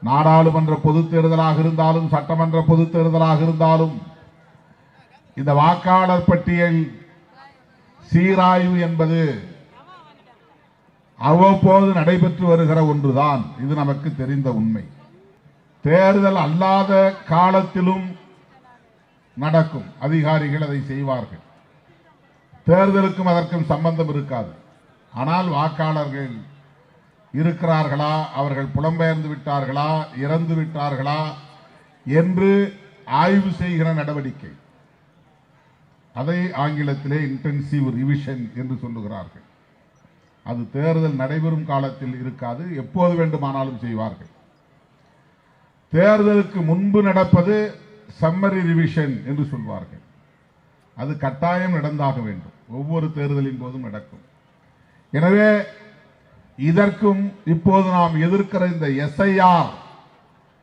நாடாளுமன்ற பொதுத் தேர்தலாக இருந்தாலும் சட்டமன்ற பொதுத் தேர்தலாக இருந்தாலும் இந்த வாக்காளர் பட்டியல் சீராய்வு என்பது அவ்வப்போது நடைபெற்று வருகிற ஒன்றுதான். இது நமக்கு தெரிந்த உண்மை. தேர்தல் அல்லாத காலத்திலும் நடக்கும். அதிகாரிகள் அதை செய்வார்கள். தேர்தலுக்கும் அதற்கும் சம்பந்தம் இருக்காது. ஆனால் வாக்காளர்கள் இருக்கிறார்களா, அவர்கள் புலம்பெயர்ந்து விட்டார்களா, இறந்து விட்டார்களா என்று ஆய்வு செய்கிற நடவடிக்கை, அதை ஆங்கிலத்திலே இன்டென்சிவ் ரிவிஷன் என்று சொல்லுகிறார்கள். அது தேர்தல் நடைபெறும் காலத்தில் இருக்காது, எப்போது வேண்டுமானாலும் செய்வார்கள். தேர்தலுக்கு முன்பு நடப்பது சம்மரி ரிவிஷன் என்று சொல்வார்கள். அது கட்டாயம் நடந்தாக வேண்டும். ஒவ்வொரு தேர்தலின் போதும் நடக்கும். எனவே இதற்கும் இப்போது நாம் எதிர்க்கிற இந்த எஸ்ஐஆர்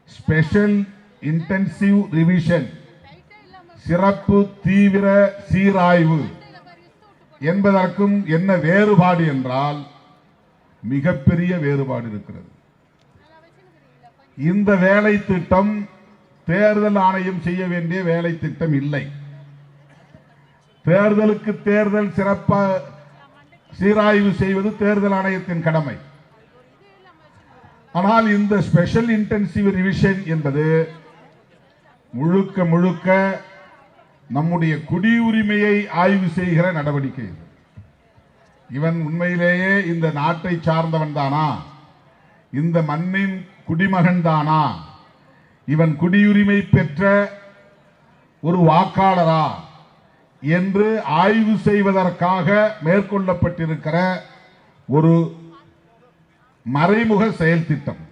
ஸ்பெஷல் இன்டென்சிவ் ரிவிஷன், சிறப்பு தீவிர சீராய்வு என்பதற்கும் என்ன வேறுபாடு என்றால் மிகப்பெரிய வேறுபாடு இருக்கிறது. இந்த வேலை திட்டம் தேர்தல் ஆணையம் செய்ய வேண்டிய வேலை திட்டம் இல்லை. தேர்தலுக்கு தேர்தல் சிறப்பாக சீராய்வு செய்வது தேர்தல் ஆணையத்தின் கடமை. ஆனால் இந்த ஸ்பெஷல் இன்டென்சிவ் ரிவிஷன் என்பது முழுக்க முழுக்க நம்முடைய குடியுரிமையை ஆய்வு செய்கிற நடவடிக்கை. இவன் உண்மையிலேயே இந்த நாட்டை சார்ந்தவன் தானா, இந்த மண்ணின் குடிமகன் தானா, இவன் குடியுரிமை பெற்ற ஒரு வாக்காளரா என்று ஆய்வு செய்வதற்காக மேற்கொள்ளப்பட்டிருக்கிற ஒரு மறைமுக செயல் திட்டம்.